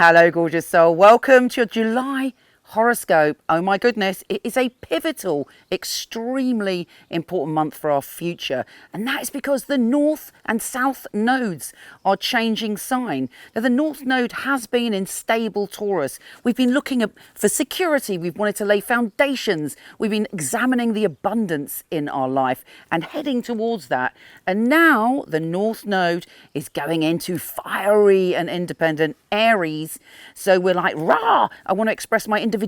Hello, gorgeous soul. Welcome to your July horoscope. Oh my goodness, it is a pivotal, extremely important month for our future. And that is because the North and South nodes are changing sign. Now, the North node has been in stable Taurus. We've been looking for security. We've wanted to lay foundations. We've been examining the abundance in our life and heading towards that. And now the North node is going into fiery and independent Aries. So we're like, rah, I want to express my individuality.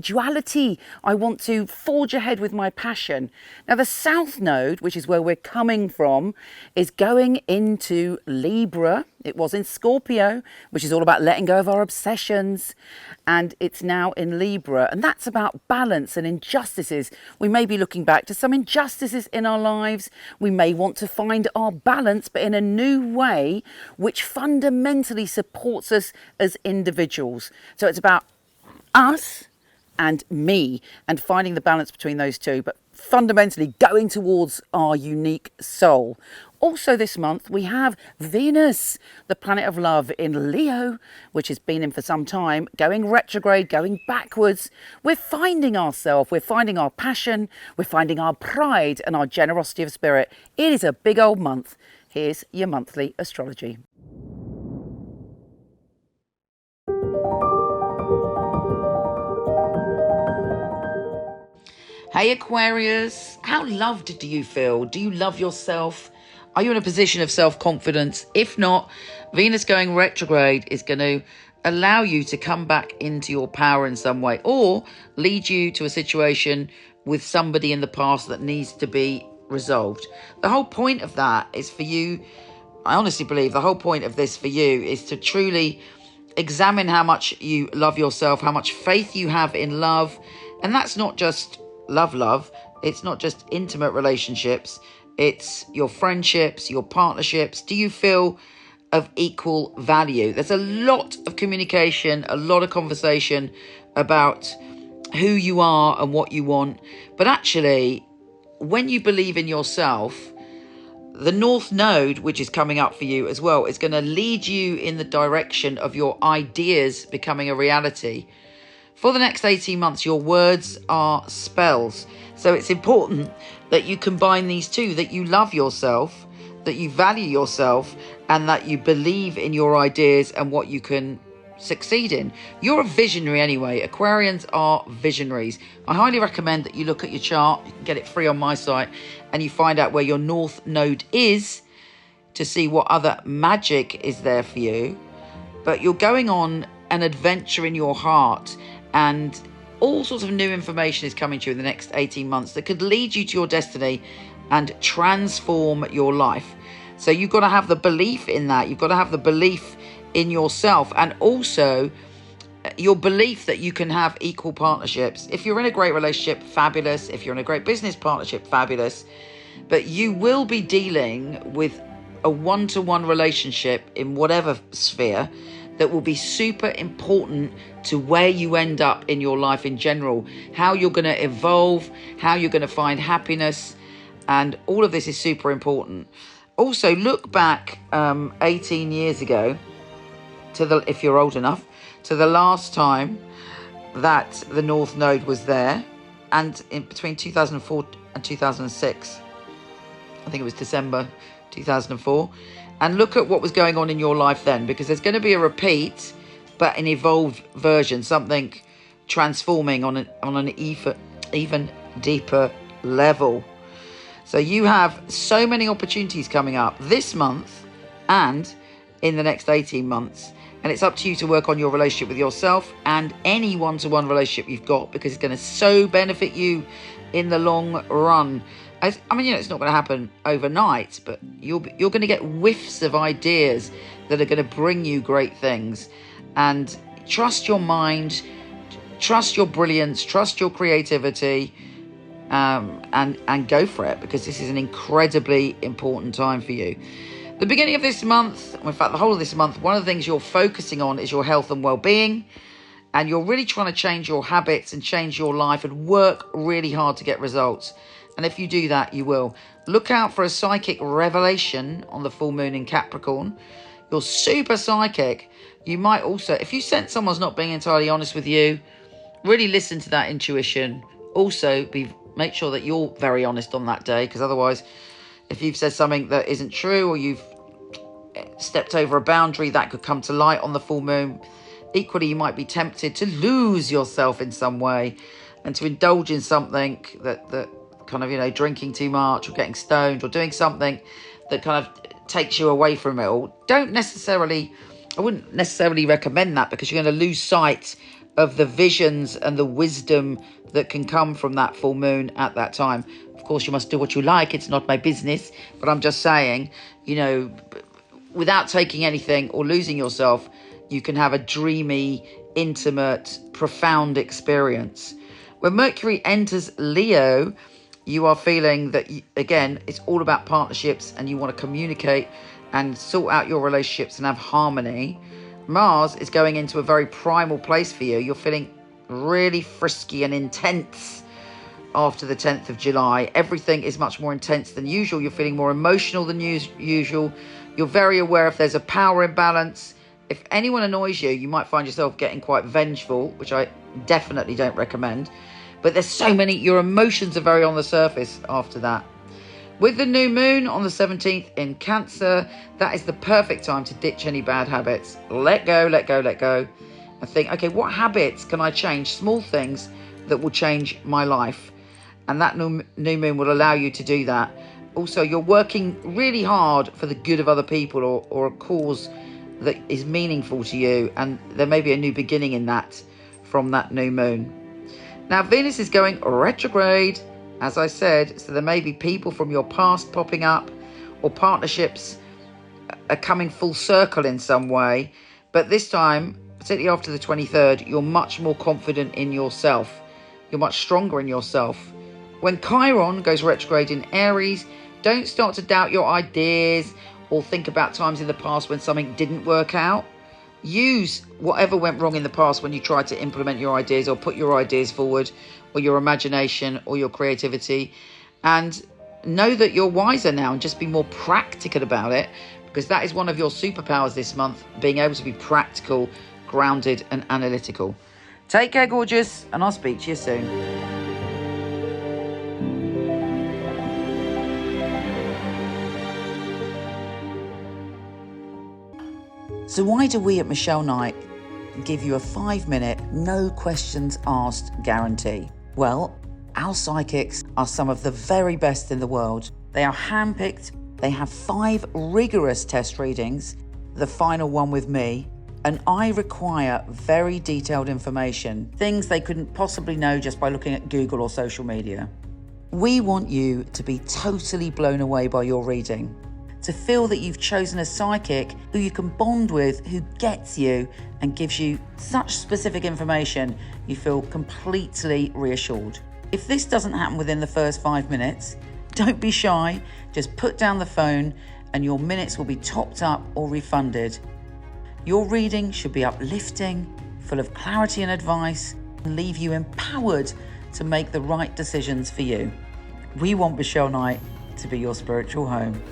I want to forge ahead with my passion. Now the South node, which is where we're coming from, is going into Libra. It was in Scorpio, which is all about letting go of our obsessions. And it's now in Libra. And that's about balance and injustices. We may be looking back to some injustices in our lives. We may want to find our balance, but in a new way, which fundamentally supports us as individuals. So it's about us and me and finding the balance between those two, but fundamentally going towards our unique soul. Also this month we have Venus, the planet of love, in Leo, which has been in for some time, going retrograde, going backwards. We're finding ourselves, we're finding our passion, we're finding our pride and our generosity of spirit. It is a big old month. Here's your monthly astrology. Hey Aquarius, how loved do you feel? Do you love yourself? Are you in a position of self-confidence? If not, Venus going retrograde is going to allow you to come back into your power in some way, or lead you to a situation with somebody in the past that needs to be resolved. The whole point of that is for you, I honestly believe the whole point of this for you is to truly examine how much you love yourself, how much faith you have in love. And that's not just love. It's not just intimate relationships. It's your friendships, your partnerships. Do you feel of equal value? There's a lot of communication, a lot of conversation about who you are and what you want. But actually, when you believe in yourself, the North Node, which is coming up for you as well, is going to lead you in the direction of your ideas becoming a reality. For the next 18 months, your words are spells. So it's important that you combine these two, that you love yourself, that you value yourself, and that you believe in your ideas and what you can succeed in. You're a visionary anyway. Aquarians are visionaries. I highly recommend that you look at your chart. You can get it free on my site, and you find out where your North Node is to see what other magic is there for you. But you're going on an adventure in your heart, and all sorts of new information is coming to you in the next 18 months that could lead you to your destiny and transform your life. So you've got to have the belief in that. You've got to have the belief in yourself, and also your belief that you can have equal partnerships. If you're in a great relationship, fabulous. If you're in a great business partnership, fabulous. But you will be dealing with a one-to-one relationship in whatever sphere that will be super important to where you end up in your life in general, how you're going to evolve, how you're going to find happiness, and all of this is super important. Also, look back 18 years ago, if you're old enough, to the last time that the North Node was there, and in between 2004 and 2006, I think it was December 2004, and look at what was going on in your life then, because there's going to be a repeat, but an evolved version, something transforming on an even deeper level. So you have so many opportunities coming up this month and in the next 18 months. And it's up to you to work on your relationship with yourself and any one-to-one relationship you've got, because it's going to so benefit you in the long run. It's not going to happen overnight, but you're going to get whiffs of ideas that are going to bring you great things. And trust your mind, trust your brilliance, trust your creativity, and go for it, because this is an incredibly important time for you. The beginning of this month, in fact, the whole of this month, one of the things you're focusing on is your health and well-being. And you're really trying to change your habits and change your life and work really hard to get results. And if you do that, you will. Look out for a psychic revelation on the full moon in Capricorn. you're super psychic, you might also, if you sense someone's not being entirely honest with you, really listen to that intuition. Also, make sure that you're very honest on that day, because otherwise, if you've said something that isn't true or you've stepped over a boundary, that could come to light on the full moon. Equally, you might be tempted to lose yourself in some way and to indulge in something that kind of, drinking too much or getting stoned or doing something that kind of takes you away from it all. I wouldn't necessarily recommend that, because you're going to lose sight of the visions and the wisdom that can come from that full moon at that time. Of course, you must do what you like. It's not my business. But I'm just saying, without taking anything or losing yourself, you can have a dreamy, intimate, profound experience. When Mercury enters Leo, you are feeling that, again, it's all about partnerships and you want to communicate and sort out your relationships and have harmony. Mars is going into a very primal place for you. You're feeling really frisky and intense after the 10th of July. Everything is much more intense than usual. You're feeling more emotional than usual. You're very aware if there's a power imbalance. If anyone annoys you, you might find yourself getting quite vengeful, which I definitely don't recommend. But there's so many, your emotions are very on the surface after that. With the new moon on the 17th in Cancer, that is the perfect time to ditch any bad habits. Let go. And think, okay, what habits can I change? Small things that will change my life. And that new moon will allow you to do that. Also, you're working really hard for the good of other people or a cause that is meaningful to you. And there may be a new beginning in that from that new moon. Now, Venus is going retrograde, as I said, so there may be people from your past popping up, or partnerships are coming full circle in some way. But this time, particularly after the 23rd, you're much more confident in yourself. You're much stronger in yourself. When Chiron goes retrograde in Aries, don't start to doubt your ideas or think about times in the past when something didn't work out. Use whatever went wrong in the past when you tried to implement your ideas or put your ideas forward, or your imagination or your creativity, and know that you're wiser now and just be more practical about it, because that is one of your superpowers this month, being able to be practical, grounded and analytical. Take care, gorgeous, and I'll speak to you soon. So why do we at Michele Knight give you a 5-minute, no questions asked guarantee? Well, our psychics are some of the very best in the world. They are handpicked. They have 5 rigorous test readings, the final one with me, and I require very detailed information, things they couldn't possibly know just by looking at Google or social media. We want you to be totally blown away by your reading, to feel that you've chosen a psychic who you can bond with, who gets you and gives you such specific information you feel completely reassured. If this doesn't happen within the first 5 minutes, don't be shy, just put down the phone and your minutes will be topped up or refunded. Your reading should be uplifting, full of clarity and advice, and leave you empowered to make the right decisions for you. We want Michele Knight to be your spiritual home.